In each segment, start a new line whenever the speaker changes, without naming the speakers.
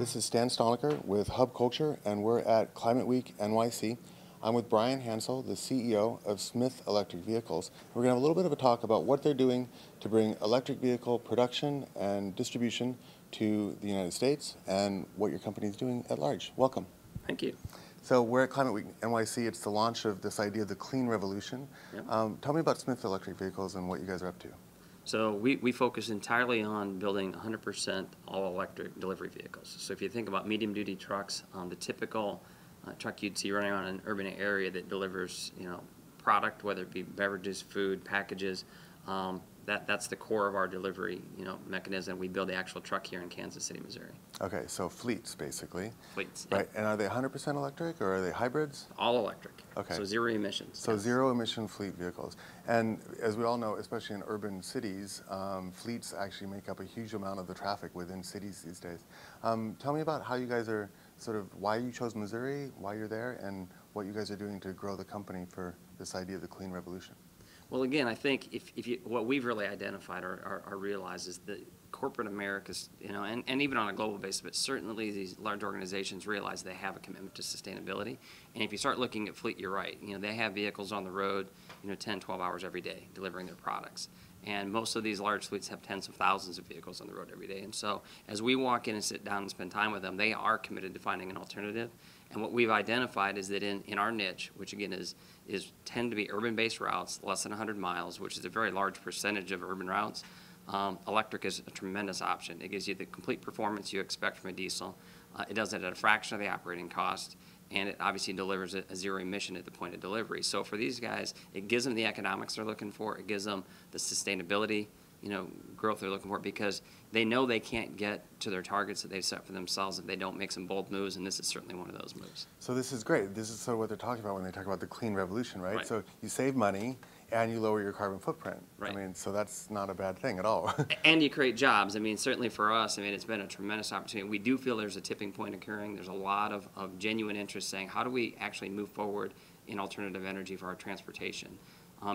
This is Stalnaker with Hub Culture, and we're at Climate Week NYC. I'm with Bryan Hansel, the CEO of Smith Electric Vehicles. We're going to have a little bit of a talk about what they're doing to bring electric vehicle production and distribution to the United States and what your company is doing at large. Welcome.
Thank you.
So we're at Climate Week NYC. It's the launch of this idea of the clean revolution.
Yep.
Tell me about Smith Electric Vehicles and what you guys are up to.
So we focus entirely on building 100% all-electric delivery vehicles. So if you think about medium-duty trucks, the typical truck you'd see running around an urban area that delivers, product, whether it be beverages, food, packages, that's the core of our delivery, mechanism. We build the actual truck here in Kansas City, Missouri.
Okay, so fleets, basically.
Fleets.
Right,
Yep.
and are they 100% electric or are they hybrids?
All electric.
Okay.
So zero emissions.
So
yes.
zero emission fleet vehicles. And as we all know, especially in urban cities, fleets actually make up a huge amount of the traffic within cities these days. Tell me about how you guys are why you chose Missouri, why you're there, and what you guys are doing to grow the company for this idea of the clean revolution.
Well, again, I think what we've really identified or realized is that corporate America's, and even on a global basis, but certainly these large organizations realize they have a commitment to sustainability. And if you start looking at fleet, you're right. They have vehicles on the road, 10, 12 hours every day delivering their products. And most of these large fleets have tens of thousands of vehicles on the road every day. And so as we walk in and sit down and spend time with them, they are committed to finding an alternative. And what we've identified is that in our niche, which again tend to be urban-based routes, less than 100 miles, which is a very large percentage of urban routes, electric is a tremendous option. It gives you the complete performance you expect from a diesel. It does it at a fraction of the operating cost, and it obviously delivers a zero emission at the point of delivery. So for these guys, it gives them the economics they're looking for. It gives them the sustainability, growth they're looking for, because they know they can't get to their targets that they've set for themselves if they don't make some bold moves, and this is certainly one of those moves.
So this is great. This is sort of what they're talking about when they talk about the clean revolution, right?
Right.
So you save money and you lower your carbon footprint.
Right.
I mean, so that's not a bad thing at all.
And you create jobs. I mean, certainly for us, it's been a tremendous opportunity. We do feel there's a tipping point occurring. There's a lot of genuine interest saying, how do we actually move forward in alternative energy for our transportation?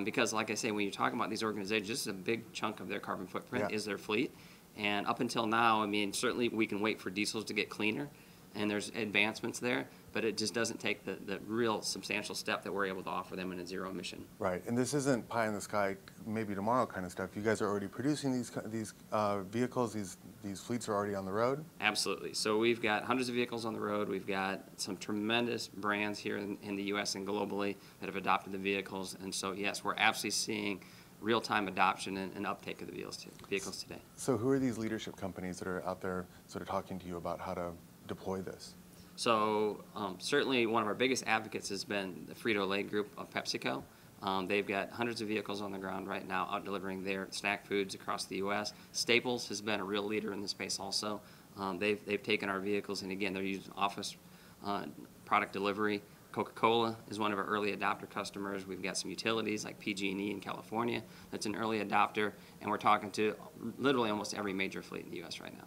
Because like I say, when you're talking about these organizations, this is a big chunk of their carbon footprint is their fleet. And up until now, certainly we can wait for diesels to get cleaner, and there's advancements there, but it just doesn't take the real substantial step that we're able to offer them in a zero emission.
Right, and this isn't pie in the sky, maybe tomorrow kind of stuff. You guys are already producing these vehicles, these fleets are already on the road?
Absolutely. So we've got hundreds of vehicles on the road. We've got some tremendous brands here in the U.S. and globally that have adopted the vehicles. And so, yes, we're absolutely seeing real-time adoption and uptake of the vehicles today.
So who are these leadership companies that are out there sort of talking to you about how to deploy this?
So certainly one of our biggest advocates has been the Frito-Lay group of PepsiCo. They've got hundreds of vehicles on the ground right now out delivering their snack foods across the U.S. Staples has been a real leader in the space also. They've taken our vehicles, and again, they're using office product delivery. Coca-Cola is one of our early adopter customers. We've got some utilities like PG&E in California that's an early adopter, and we're talking to literally almost every major fleet in the U.S. right now.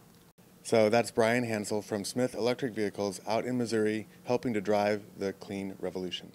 So that's Bryan Hansel from Smith Electric Vehicles out in Missouri, helping to drive the clean revolution.